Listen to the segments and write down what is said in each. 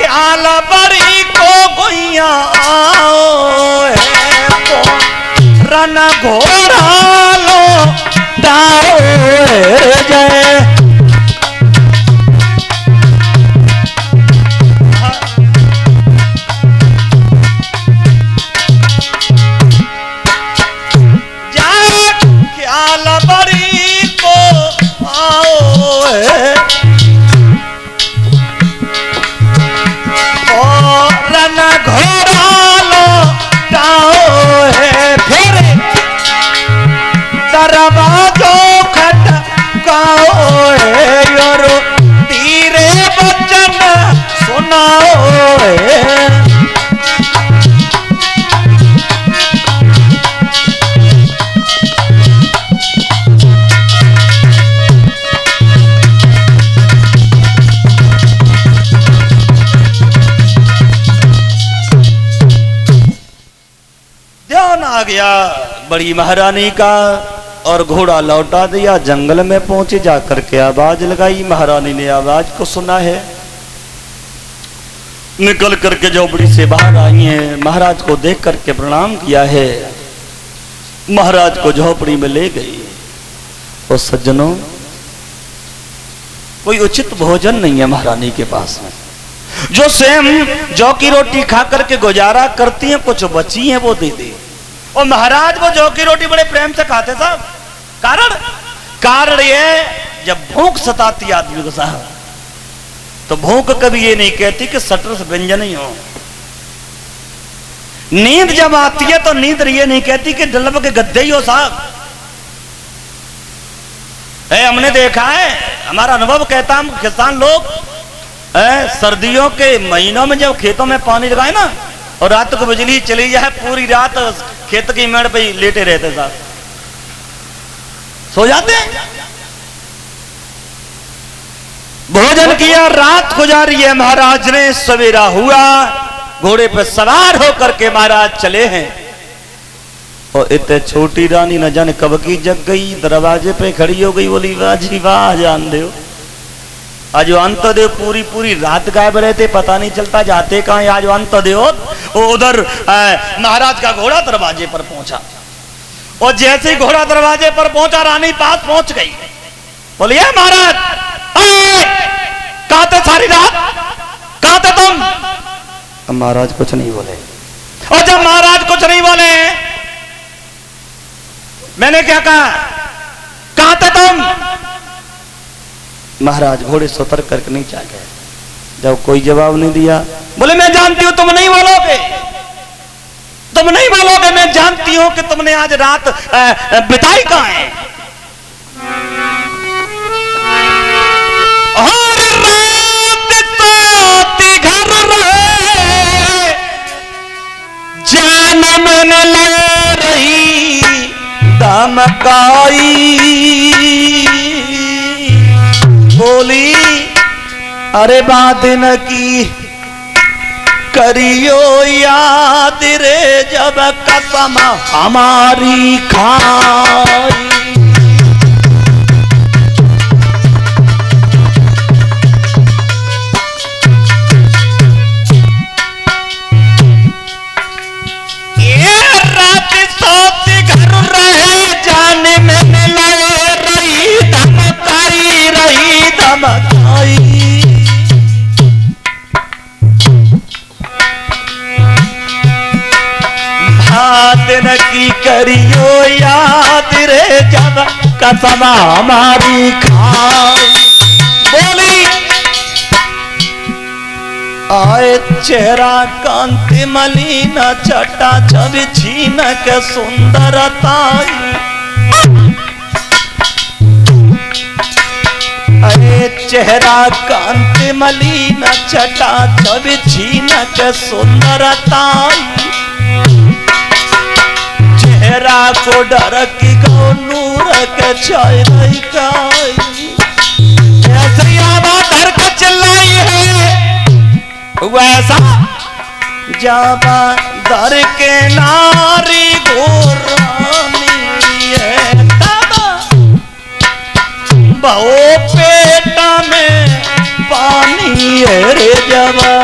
ख्याल बड़ी को गुइया रन घोड़ा लो डाओ जय आ गया बड़ी महारानी का और घोड़ा लौटा दिया। जंगल में पहुंचे, जाकर के आवाज लगाई। महारानी ने आवाज को सुना है, निकल करके झोपड़ी से बाहर आई है। महाराज को देख करके प्रणाम किया है, महाराज को झोपड़ी में ले गई। और सज्जनों, कोई उचित भोजन नहीं है महारानी के पास में। जो स्वयं जौ की रोटी खा करके गुजारा करती है, कुछ बची है वो दे दे। और महाराज वो जौ की रोटी बड़े प्रेम से खाते साहब। कारण ये, जब भूख सताती आदमी को साहब, तो भूख कभी ये नहीं कहती कि सटर से व्यंजन ही हो। नींद जब आती है तो नींद ये नहीं कहती कि डलब के गद्दे ही हो साहब। हमने देखा है, हमारा अनुभव कहता, हम किसान लोग सर्दियों के महीनों में जब खेतों में पानी लगाए ना और रात को बिजली चली जाए, पूरी रात खेत की मेड़ पे लेटे रहते साहब, सो जाते हैं। भोजन किया, रात गुजारी है। महाराज ने सवेरा हुआ, घोड़े पर सवार होकर के महाराज चले हैं। और इतने छोटी रानी न जाने कब की जग गई, दरवाजे पे खड़ी हो गई, बोली वाह जी वाह जान दो। आज अंतदेव पूरी पूरी रात गायब रहते, पता नहीं चलता जाते कहां। आज अंतदेव उधर महाराज का घोड़ा दरवाजे पर पहुंचा। और जैसे ही घोड़ा दरवाजे पर पहुंचा, रानी पास पहुंच गई। बोलिए महाराज कहां थे सारी रात, कहां थे तुम? महाराज कुछ नहीं बोले। और जब महाराज कुछ नहीं बोले, मैंने क्या कहा, कहां थे तुम? महाराज घोड़े से उतर करके नीचे आ गए। जब कोई जवाब नहीं दिया, बोले मैं जानती हूं तुम नहीं बोलोगे, तुम नहीं बोलोगे। मैं जानती हूं कि तुमने आज रात बिताई कहां है। और रात तो घर रहे, जान मन ले रही धमकाई। बोली अरे बात न की करियो याद रे, जब कसम हमारी खाई। ये रात सोती घर रहे, जाने में लगे रही धमकाई, रही धमकाई। दिन की करियो याद रे, जब कसम हमारी खाई। बोली आए चेहरा कांति मलिन, छटा छवि छीन के सुंदरताई। अरे चेहरा कांति मलिन, छटा छवि छीन के सुंदरताई। चेहरा को डर की गो नूर के छाई रही काई। ऐसी आवाज डर के चिल्लाई है, वैसा जाबा डर के नारी गोरानी है। बहु पेटा में पानी है रे जवा।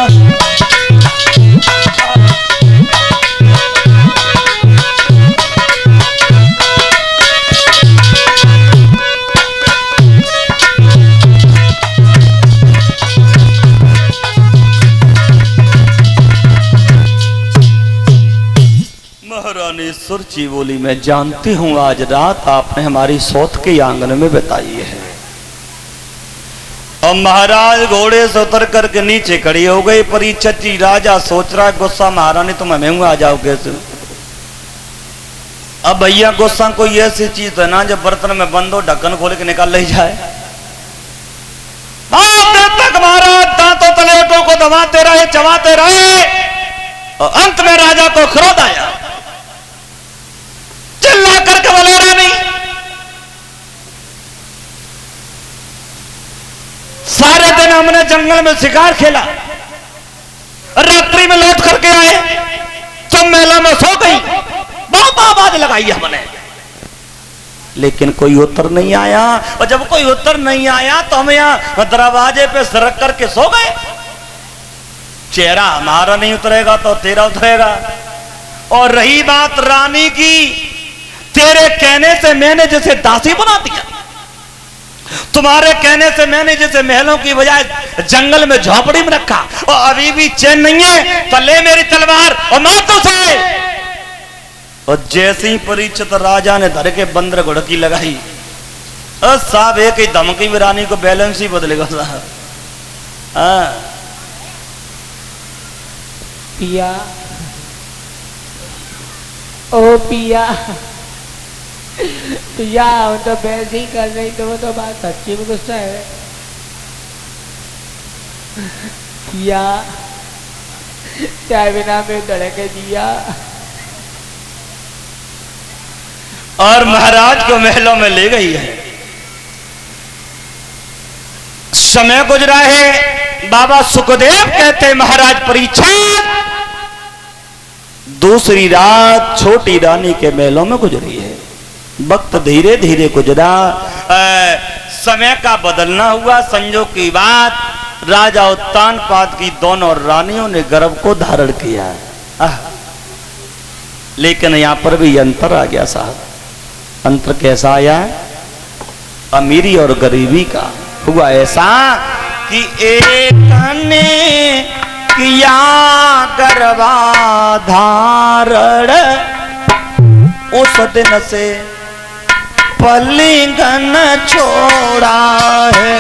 से सुरची बोली, मैं जानती हूं आज रात आपने हमारी सौत के आंगन में बिताई है। और महाराज घोड़े से उतर करके नीचे खड़ी हो गई। परीक्षित जी राजा सोच रहा है गुस्सा महारानी तुम हमें आ जाओ कैसे। अब भैया गुस्सा कोई ऐसी चीज है ना जब बर्तन में बंद हो ढक्कन खोल के निकाल ले जाए। तक महाराज दांतों तलेटों को दबाते रहे चबाते रहे और अंत में राजा को क्रोध आया। चिल्ला करके बोले रानी सारे दिन हमने जंगल में शिकार खेला, रात्रि में लौट करके आए, सब मेला में सो गई, बहुत आवाज लगाई हमने, लेकिन कोई उत्तर नहीं आया। और जब कोई उत्तर नहीं आया तो हम यहाँ दरवाजे पे सरक करके सो गए। चेहरा हमारा नहीं उतरेगा तो तेरा उतरेगा। और रही बात रानी की, तेरे कहने से मैंने जैसे दासी बना दिया, तुम्हारे कहने से मैंने जैसे महलों की बजाय जंगल में झोपड़ी में रखा, और अभी भी चैन नहीं है तो ले मेरी तलवार और मार दो उसे। और जैसे ही परीक्षित राजा ने धर के बंदर घुड़की लगाई, साहब एक ही धमकी में रानी को बैलेंस ही बदलेगा साहब। पिया, ओ पिया, पिया हम तो वैसे ही कर रही तो वो तो बात सच्ची में गुस्सा है। पिया चाहे बिना में धड़के दिया। और महाराज को महलों में ले गई है। समय गुजरा है। बाबा सुखदेव कहते महाराज परीक्षित दूसरी रात छोटी रानी के महलों में गुजरी है। वक्त धीरे धीरे गुजरा, समय का बदलना हुआ। संजोग की बात, राजा उत्तानपाद की दोनों रानियों ने गर्भ को धारण किया। लेकिन यहां पर भी अंतर आ गया साहब। अंतर कैसा आया? अमीरी और गरीबी का। हुआ ऐसा कि एक ने किया गर्भाधारण, उस दिन से पलिंगन छोड़ा है।